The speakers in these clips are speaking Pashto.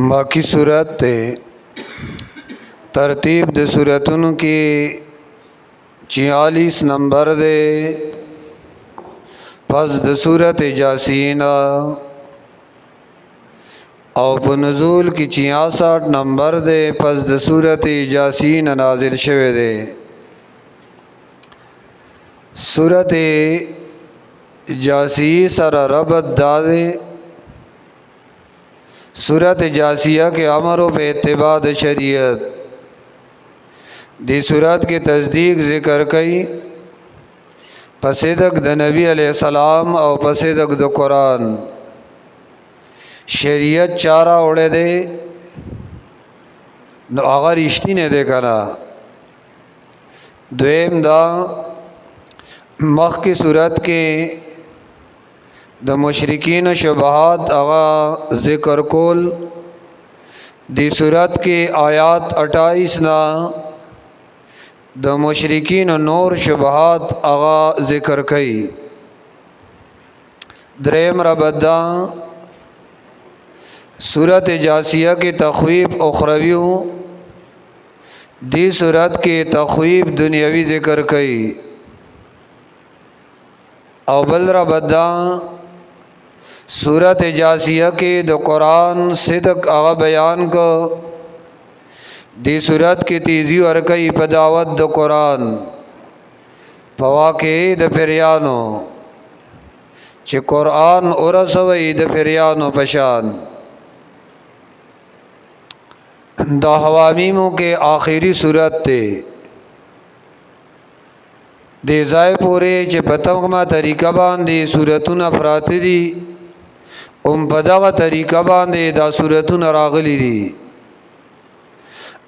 बाकी सूरत थे तरतीब दे सूरतों की 46 नंबर दे पस द सूरत जासीना और नज़ूल की 66 नंबर दे पस द सूरत जासीन नाजिल शवे दे। सूरत जासी सर रबत दादे सूरत जासिया के अमरों पे इत्तिबा द शरीयत दी सूरत की तस्दीक ज़िक्र कई पसिदक द नबी अलैहिस्सलाम और पसिदक द कुरान शरीयत चारा उड़े दे अगर इश्ती ने देखा ना द्वेम दा मख की सूरत के द मुशरिकीन शुबहात आगा ज़िक्र कोल दी सूरत की आयात 28 ना द मुशरिकीन नूर शुबहात आगा ज़िक्र कई। द्रेम रबदा सूरत जासिया की तख़वीब उखरवियों दी सूरत की तख़वीब दुनियावी ज़िक्र कई। अव्वल रबदा सूरत जासिया के द कुरान सिदक आगा बयान को दी सूरत की तीजी और कई पदावत द कुरान पवाके द फिरियानो च कुरान उरसवई द फिरियानो पशान द हवामीमों के आखिरी सूरत थे दे ज़ाय पूरे च पतंगमा तरीका बांधे सूरतुन अफराती दी पदगा तरीका बांधे दा सूरतुन रागली दी।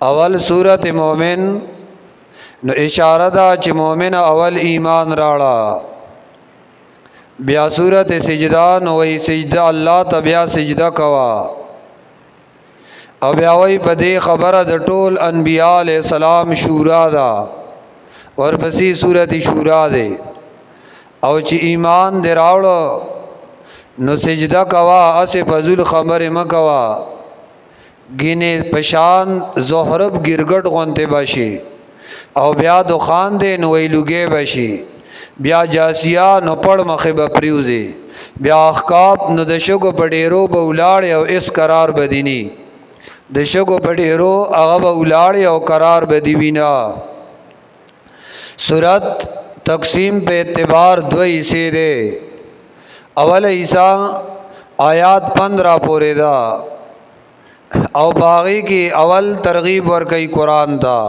अवल सूरत मोमिन न इशारा दा च मोमिन अवल ईमान राड़ा ब्या सूरत सिजदा न वही सिजदा अल्लाह तब्या सिजदा कवा अब्या वही पदे खबर द टोल अनबिया अलैहिस्सलाम शूरा दा और बसी सूरत शूरा दे और च ईमान दे रावड़ो न सिजदा कवा असे फजुल खबर मकवा गिने पशान जोहरब गिरगट गनते बाशी और ब्या दुखान दे नई लुगे बाशी ब्या जासिया न पड़ मखे बप्रियूजे ब्या अहकाब न दशो पडेरो बउलाड़ और इस करार बदीनी दशो पडेरो अगब उलाड़ और करार बदीविना। सूरत तकसीम पे एतबार दो हिस्से दे अवल हिस्सा आयात 15 पूरे दा और बागी की अवल तरगीब वर कई कुरान था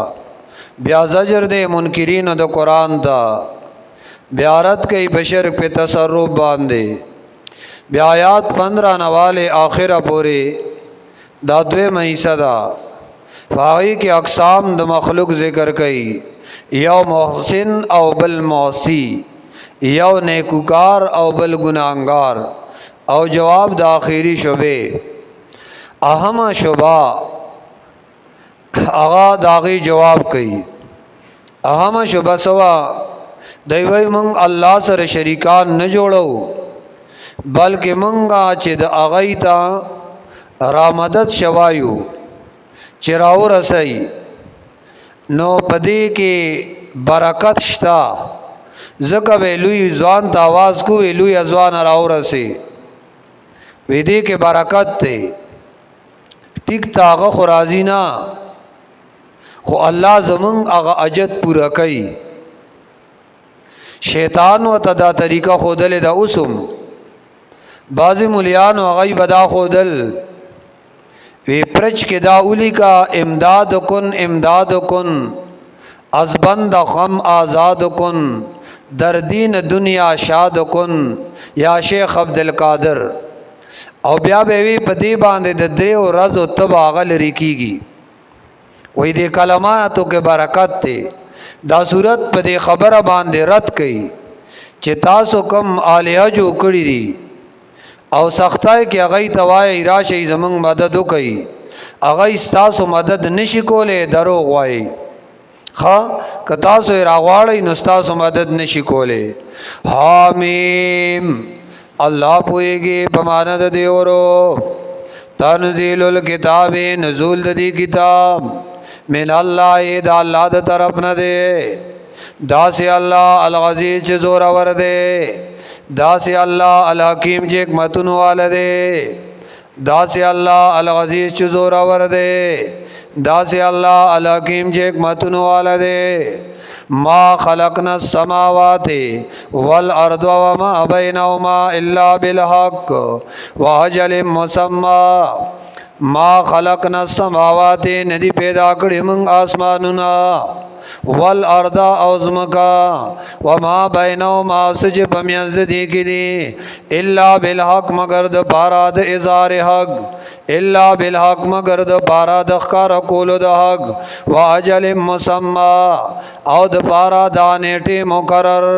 ब्या ज़जर दे मुनकिरीन द कुरान था ब्यारत कई बशर पे तसर्रुफ बांधे ब्या आयात 15 नवाले आखिर पूरे दादवे मईसा दा बागी की अकसाम द मखलूक ज़िक्र कई यौ मोहसिन और बल मौसी यौ नेकुकार और बल गुनाहगार और जवाब द आखिरी शुबे अहम शुबा आगा दागी जवाब कई अहम शुबा सवा दैवई मंग अल्लाह सर शरीकान न जोड़ो बल्कि मंगा चिद आगई ता रामदत शवायु चिराउ रसई नो पदे के बरकत शता ज़का वेलुई ज़वान तावाज़ को वेलुई अज़वान राउ रसे वेदे के बरकत थे टिक तागा खुराजी ना खो अल्लाह ज़मंग आगा अजत पूरा कई शैतान व तदा तरीका खोदल दा उसम बाज़ मुलियान व गई बदा खोदल वे प्रच के दाउली का इमदाद कुन अज़बंद ख़म आज़ाद कुन दरदीन दुनिया शाद कुन या शेख अब्दुल कादर और ब्या बेवी पदी बांधे दे और रज व तब आगल रिकीगी वही दे कलमातों के बरकत थे दा सूरत पदे खबर बांधे रत कई चितासो कम आलिया जो उकड़ी दी और सख्ताए कि अगई तवाए इराश ज़मंग मदद कई अगई स्तासो मदद निशिकोले दरो गवाई खा कतासो रागवाड़ी नुस्तासो मदद निशिकोले हामीम الله پويږي بمانه د دیورو تنزيل الكتاب نزول د دې کتاب من الله د الله د طرف نه دی داسې الله العزیز چې زور اور دی داسې الله الحکیم چې حکمتونو والا دی داسې الله العزیز چې زور اور دی داسې الله الحکیم چې حکمتونو والا دی ما خلقنا السماوات والارض وما بينهما الا بالحق واجل مسمى ما خلقنا السماوات ندی پیدا کړی موږ اسمانونه والارض او زمکا وما بینهما سج پمیانز دی کی دی الا بالحق مگر د پارا د اظهار حق الا بالحق مگر د پارا د ښکار کولو د حق واجل مسمى او د پارا د نیټه مقرر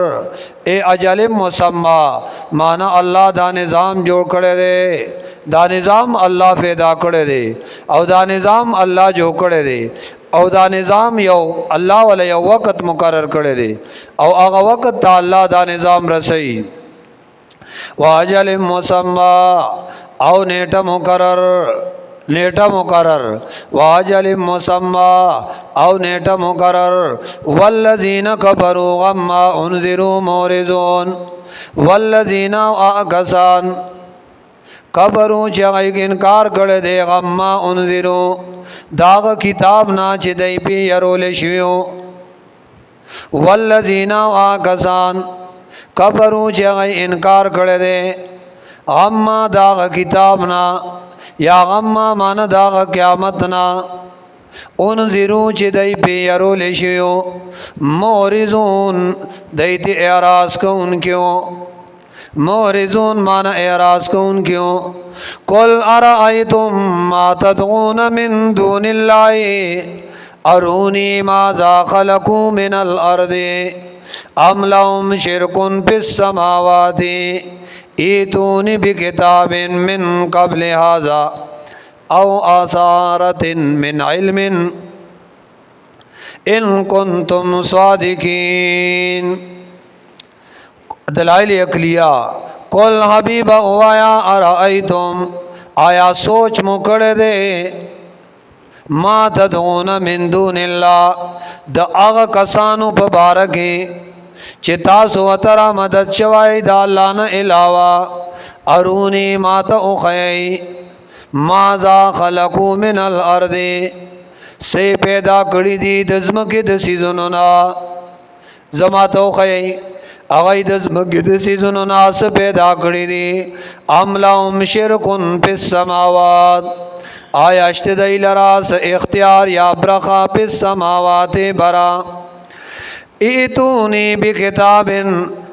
ای اجل مسمى معنا الله دا نظام جوړ کړی دی دا نظام الله پیدا کړی دی او دا نظام الله جوړ کړی دی او دا نظام یو الله ولا یو وخت مقرر کړی دی او هغه وخت ته الله دا نظام رسي واجل مسمى او نیټه مقرر واجل مسمى او نیټه مقرر والذین کفروا غما انذروا مورزون والذین اکسان کفروا چې انکار کړی دی غما انذروا داغ کتاب نا چې دای په يرول شيو والذین واکسان کفروا چې انکار کړی دی اما داغ کتاب نا یا غما مان داغ قیامت نا انذروا چې دای په يرول شيو مورزون دایته اعراض کوونکو مورزون مانا اعراض کون کیوں قل ارائیتم ما تدعون من دون اللہ ارونی ماذا خلقوا من الارض ام لهم شرک فی السماوات ایتونی بکتاب من قبل هذا او آثارت من علم ان کنتم صادقین دلائل عقلیہ قل حبیب اوایا ارائیتم آیا سوچ مکڑ دے ما تدعون من دون اللہ دا آغا کسانو پبارکی چی تاسو اترا مدد شوائی دا اللہ نا علاوہ ارونی ما تا اخیئی مازا خلقو من الارض سے پیدا کری دی دزمکی دسیزنونا زما تا اخیئی اغید زمگد سیزنو ناس پیدا کری دی ام لهم شرکن پی السماوات آیا اشت دی لراس اختیار یا برخا پی السماوات برا ایتونی بکتاب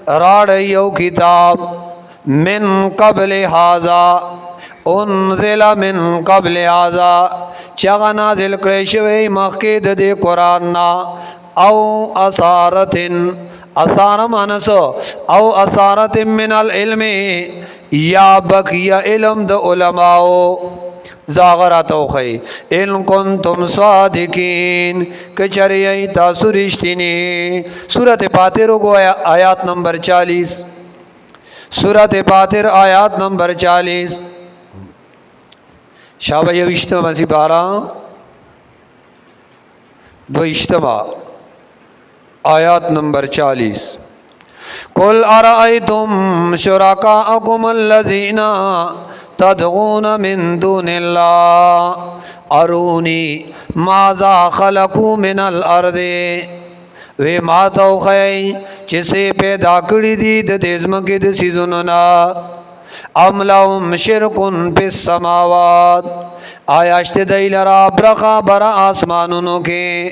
راڑیو کتاب من قبل حازا انزل من قبل حازا چغ نازل کرشوی مخید دی قرآننا او اثارتن اثار مانسو او اثارت من العلم یا بقی علم د علماء زاغراتو خی ان کنتم صادقین کچری تاسو رشتینی سورۃ فاتر کو آیات نمبر 40 سورۃ فاتر آیات نمبر 40 شابه یو اجتماع سی 12 دو اجتماع آیات نمبر 40 قل ارائیتم شرکاءکم الذین تدعون من دون اللہ ارونی ماذا خلقوا من الارض وی ما تو خی چسے پیدا کری دی د دزمکی د سیزننا ام لهم شرکن پی السماوات آیاشت دی لرا برخا برا آسمانونو کے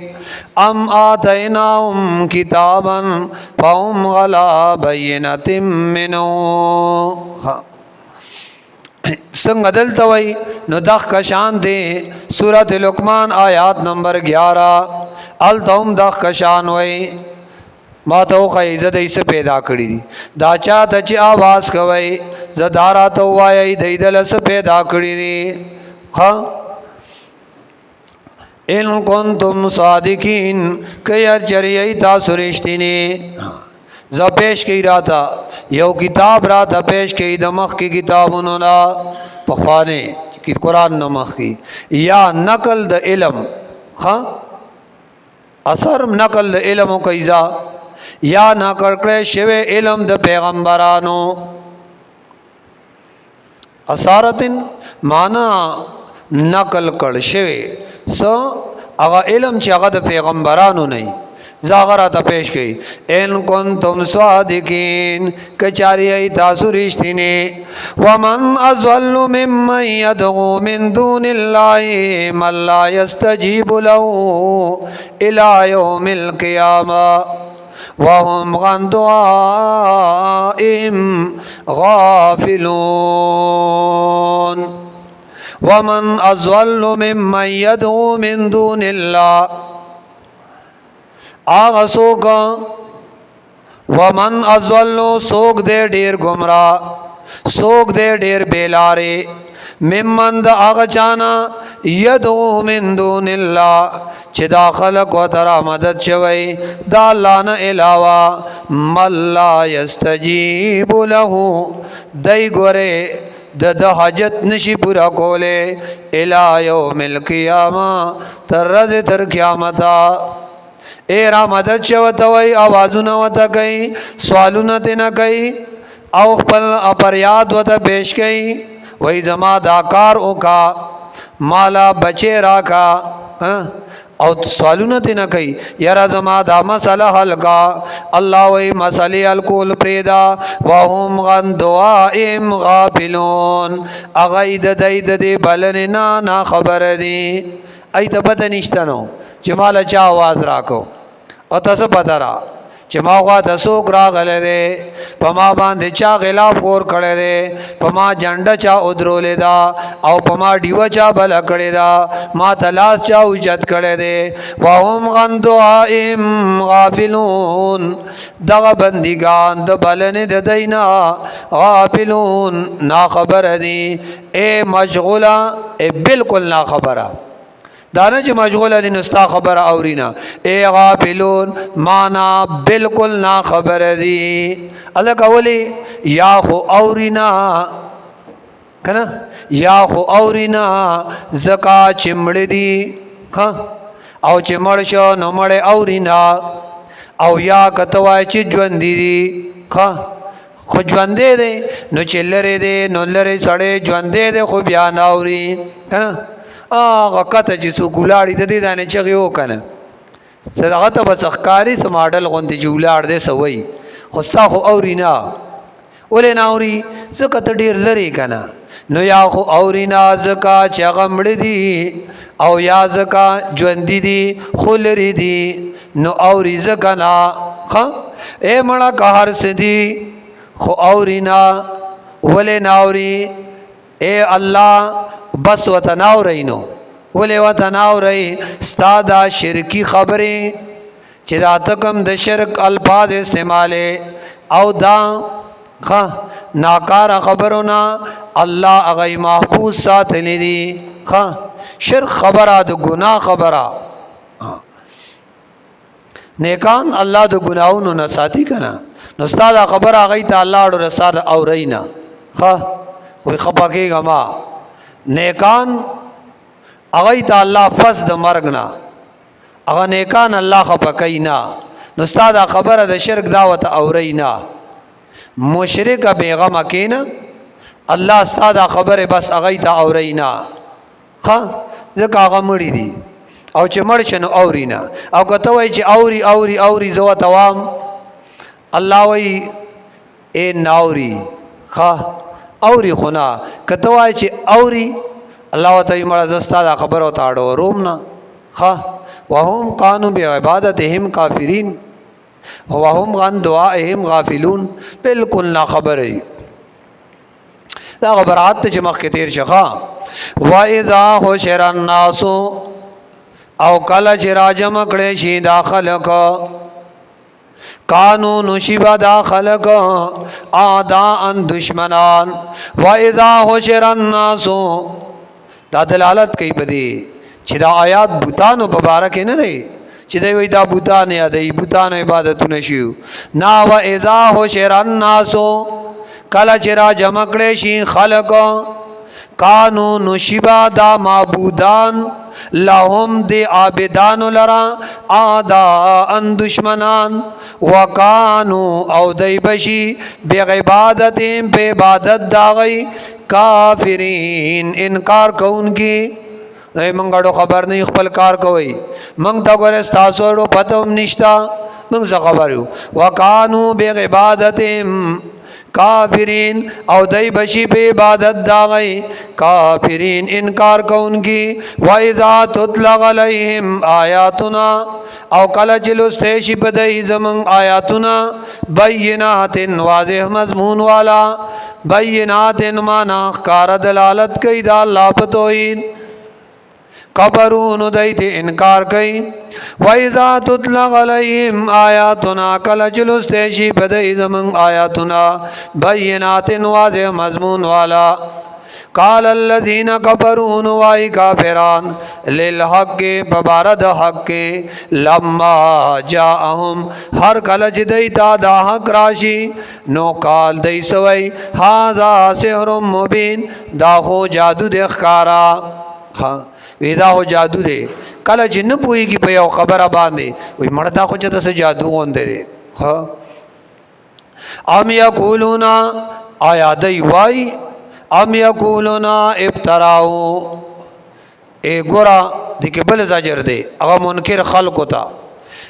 ام آتیناهم کتابا فهم غلا بینت منو سنگ دلتا وی نو دخ کشان دے سورۃ لقمان آیات نمبر 11 التهم دخ کشان وی ما تو خی زد ایسے پیدا کری دی دا چاہتا چی آواز کوئی زدارا تو وائی دیدل سے پیدا کری دی ان کنتم صادقین کئی ارچریئی تاسو رشتینی ز پیش کی راتا یو کتاب راتا پیش کی دمخ کی کتابونو نا پخوانے کی قرآن نمخ کی یا نقل د علم خواہ اثر نقل د علم و کئیزا یا نقل کرے شوے علم د پیغمبرانو اثارتن مانا نقل کړ شوی سو هغه علم چې هغه د پیغمبرانو نه زاغرات پیش کړي ان کنتم صادقین کچاری تاسو رښتینی ومن اضل ممن يدعو من دون الله من لا يستجيب له الى يوم القيامه وهم عن دعائهم غافلون ومن اضل ممن يدعو من دون الله آغا سوک ومن اضل سوک دے ډیر گمراہ سوک دے ډیر بیلارے ممن دا آغا چانا یدعو من دون اللہ چی دا خلق و ترا مدد شوی دا اللہ نا علاوہ من لا یستجیب لہو دی گورے دا حاجت نشی پورا کولے الى یوم القیامہ تر رز تر قیامتا اے را مدد شوتا وی آوازو نوتا کئی سوالو نتنا کئی او خپل اپریاد وتا پیش کئی وی زما دا کار اوکا مالا بچے راکا او سوالونه تی نه کوي یاره زما دا مسله حل کا الله وی مسلې الکول پریدا وهم غن دعائم غافلون اغید دید دی بلننا نا خبر دی ایت پته نشته نو چې مال چا आवाज راکو او تاسو پته را چې ما غوا د سوک راغله ده پما باندې چا غلاف کور کړي ده پما جنډه چا ودرولې دا او پما دیو چا بل کړي دا ما تلاش چا اوجت کړي ده وهم غن دعائم غافلون دغه بندگان د بلنه د دینا غافلون نا خبر دي اے مشغولا اے بالکل نا خبره دانا چې مشغوله دي نستا خبر اورینا اے غافلون مانا بالکل نا خبر دی الله کولی یا خو اورینا کنا یا خو اورینا زکا چمړ دی او چمړ شو نو مړ اورینا او یا کتوای چې ژوند دی خو ژوند دی نو چلره دی نو لره سړې ژوند دی خو بیا ناوري کنا آغا کتا چی سو گولاڑی تا دی دانے چغی ہو کنا صدقات بس اخکاری سا ماڈل غنتی چی گولاڑ دے سوئی خستا خو اوری نا اولی ناوری زکا تا دیر لری کنا نو یا خو اوری نا زکا چی غمڑ دی او یا زکا جوندی دی خولری دی نو اوری زکا نا اے مڑا کہر سدی خو اوری نا اولی ناوری اے اللہ بس وتناو رینو ولی وتناو رئی ستا دا شرکی خبری چی دا تکم دا شرک الفاظ استعمالے او دا ناکار خبرونا اللہ اغی محفوظ ساتھ لیدی شرک خبرہ دا گناہ خبرہ نیکان اللہ دا گناہونو نساتی کنا نستا دا خبر اغی تا اللہ اڑو رسال او رینا خوی خباکی گا ما نیکان اغی تا اللہ فس د مرگنا اغا نیکان اللہ خبکینا نستا دا خبر دا شرک دعوت اورینا مشرک بیغم اکینا اللہ ستا دا خبر بس اغی تا اورینا زکا اغا مڑی دی او چه مرشنو اورینا او کتوی چه اوری اوری اوری زو توام اللہ وی اے ناوری اوری خونا کتوائی چی اوری اللہ و تعالی مرا زستا دا خبر و تاڑو رومنا وهم قانو بی عبادتهم کافرین وهم غن دعائهم غافلون بالکل نا خبر ہے دا خبرات چی مخ کے تیر شخا وَإِذَا حُشِرَ النَّاسُ او کل چی راجم کڑیشی دا خلق کانو نشیبا دا خلق آداءً دشمنان وَإِذَا حُشِرَ النَّاسُ دا دلالت کئی پدی چی دا آیات بوتانو ببارک نہ رہی چې دوی وایي دا بوتان یادوي بوتانو عبادتونه شي نا و اذا حشر الناس کله چې را جمع کړی شي خلق کانو نشبا دا معبودان لهم دی عابدان لرا آداء دشمنان وکانو او دی بشی بغیبادتیم پہ عبادت داغی کافرین انکار کون کی منگاڑو خبر نہیں خپل کار کوئی منگ تا گوھر استاسوڑو پتم نشتا منگ سا خبریو وکانو بغیبادتیم کافرین او دای بشی پہ عبادت داغی کافرین انکار کون کی وَإِذَا تُتْلَى عَلَيْهِمْ آیاتنا او کل چلوستیشی پدئی زمن آیاتنا بینات واضح مضمون والا بینات مانا خکار دلالت کئی دا اللہ پتوئین کبرون دیت انکار کئی وَإِذَا تُتْلَى عَلَيْهِمْ آیاتنا کل چلوستیشی پدئی زمن آیاتنا بینات واضح مضمون والا قال الذين كفروا نوائی کافران للحق ببارد حق لما جاءهم ہر کلچ دیتا دا حق راشی نو قال دی سوئی هذا سحر مبین دا خو جادو دے خکارا دا خو جادو دے کلچ نپوئی کی پیو خبر باندے وی مردا خو چتا سے جادو ہوندے دے ام یقولون آیا دی وائی ام یقولون ابتراو اے گورا دیکھ بل زجر دے اگا منکر خلق تا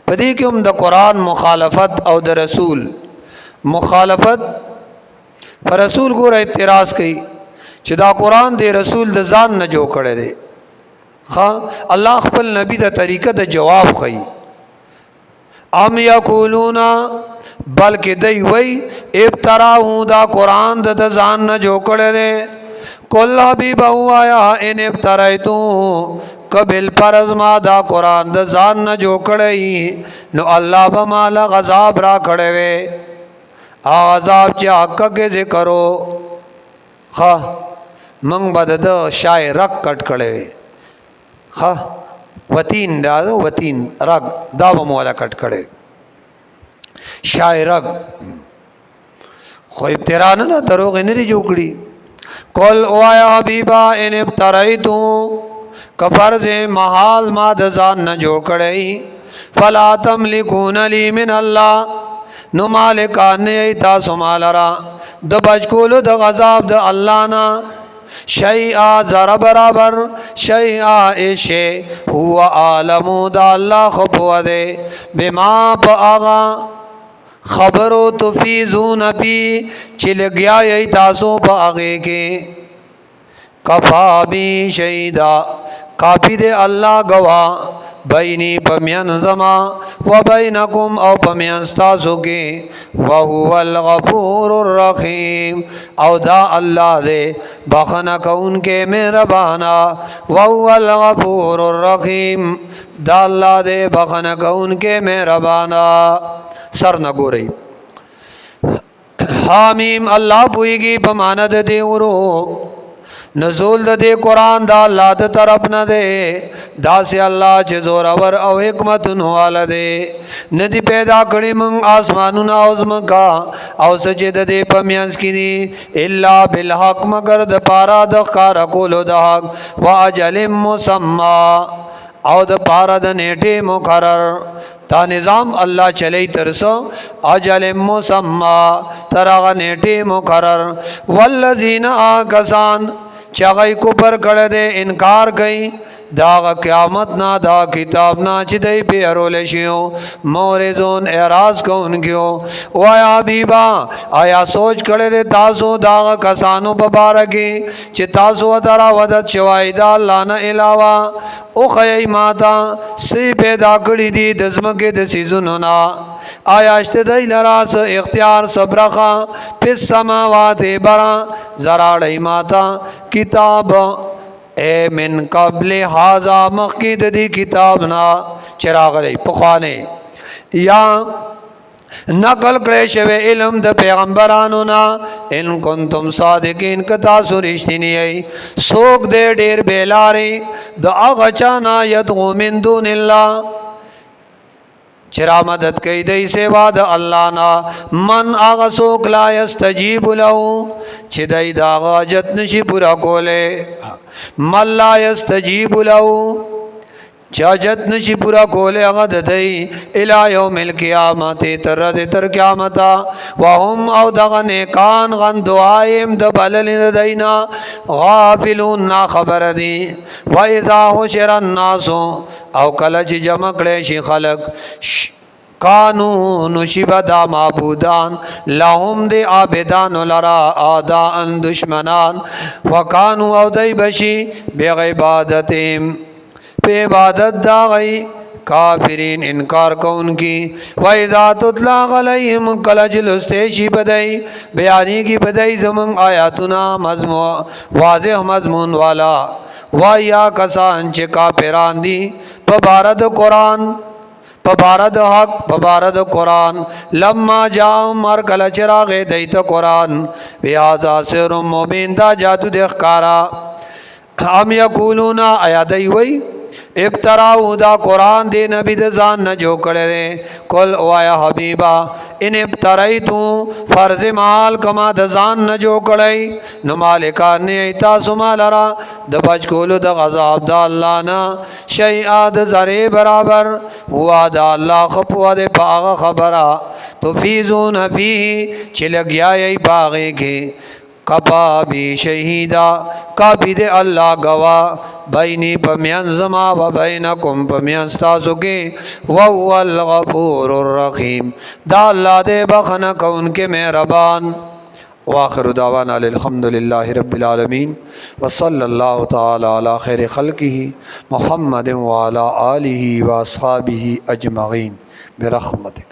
پدی کہ ہم دا قرآن مخالفت او دا رسول مخالفت پر رسول گورا اعتراض کی چھ دا قرآن دے رسول دا زان نجو کڑے دے اللہ خپل نبی دا طریقہ دا جواب خی ام یقولون بلکہ دی وی ابتراہوں دا قرآن دا زان نہ جو کڑے دے کل حبیب آیا ان ابترائیتوں قبل پرز ما دا قرآن دا زان نہ جو کڑے نو اللہ بمالا غذاب را کھڑے وے عذاب چا حقا کے ذکرو منگ بدد شای رک کٹ کھڑے وے وطین دا وطین رگ دا بموالا کٹ کھڑے شاعرک خو ابترانا نا دروغ ندی جوکڑی کل او آیا حبیبا ان ابترائیتو کفرز محال ما دزان نا جو کڑی فلا تملکون لی من اللہ نو مالکان نی تاسو مالرا د بچکولو د غذاب د اللہ نا شیعہ ذرا برابر شیعہ ایشے ہوا عالمو دا اللہ خبو دے بما پا آغا خبرو تفیزون پی چل گیا یہی تاسو پا آگے کے کفا بی شہیدہ کافی دے اللہ گواہ بینی پمین زما و بینکم او پمین ستاسو کے وہو الغفور الرحیم او دا اللہ دے بخنا کون کے مہربانا وہو الغفور الرحیم دا اللہ دے بخنا کون کے مہربانا سر نہ گو رہی حامیم اللہ پوئی گی پماند دے ورو نزول دے قرآن دا اللہ دا طرف نہ دے دا سے اللہ چھ زورور او حکمت نوالا دے ندی پیدا کری منگ آسمانونا اوزمکا او سجد دے پمیانس کی دی اللہ بالحق مگر دا پارا دا خارا کولو دا حق و اجل مسمع او دا پارا دا نیٹے مقرر تا نظام اللہ چلی ترسو اجل مسمع تراغ نیٹے مقرر والذین آکسان چاگئی کپر کڑ دے انکار گئی داغ قیامت نا دا کتاب نا چدئی پہ ارولشیو مورزون اعراض کو انکیو وایا حبیبا آیا سوچ کڑے دے تاسو داغ کسانو ببارکی چی تاسو اترا ودت شوائی دا اللہ نا علاوہ او خیئی ماتا سی پیدا کڑی دی دزمکی دسیزنونا آیا اشتدائی لراس اختیار صبرخا پس سماوات برا زراڑی ماتا کتاب اے من قبل حاضا مقید دی کتابنا چراغ دی پخوانے یا نقل کرے شوے علم دا پیغمبرانونا ان کنتم صادقین کتاسو رشتینی ای سوک دے دیر بیلاری دا اغچانا یدغو من دون اللہ चरा मदद कई दई सेवा द अल्लाह ना मन आगा सोक ला यस्तजीब लहू छिदई दागा जतनशी पूरा कोले मन ला यस्तजीब लहू चा जतनशी पूरा कोले अगद दई इला यौमिल क़ियामत तरज़ तर क़यामता वहुम औ दगने कान गन दुआएम द बलल दईना गाफिलून ना खबर दी व इज़ा हुशिरन नासो औ कलच जमकड़े शी खलक कानू नुशिबदा माबूदान लहुम दे आबिदान लरा आदान दुश्मनान व कानू औ दई बशी बेग़िबादतिम पे इबादत दा गई काफिरीन इनकार को उनकी वैज़ा तुतला अलैहिम कलज लुस्तेशी बदई बयानी की बदई ज़मन आयातुना मज़मू वाज़ेह मज़मून वाला वाया कसान चे काफिरान दी पबारद कुरान पबारद हक पबारद कुरान लम्मा जाओ मर कल चिरागे दैत कुरान बिहाजा सिर मुबीन दा जादू देखकारा हम यकूलूना आयादई वही इब्तराऊ दा कुरान दे नबी दान न जो करे रे कुल वाया हबीबा इन इब्तराई तू फ़र्ज माल कमा दान न जो कड़ई न मालिका ने इता सुमालरा द बचकोल द गज़ाब दा अल्लाह ना शैआद ज़रे बराबर हुआ दा अल्लाह खपुआ दे पागा खबरा तो फीज़ून फी चिलक गया पागे के कपा भी शहीदा काबी दे अल्लाह गवा बैनी पमियन जमा व बैनकुम पमियन तासुके वहुवल गफूरुर रहीम दा अल्लाह दे बखन कौन के मेहरबान वाखिर दावाना अल्हम्दुलिल्लाहि रब्बिल आलमीन व सल्लल्लाहु तआला अला खैरि खल्क़िही मुहम्मदिन व अला आलिही व अस्हाबिही अजमईन बिरहमतिक।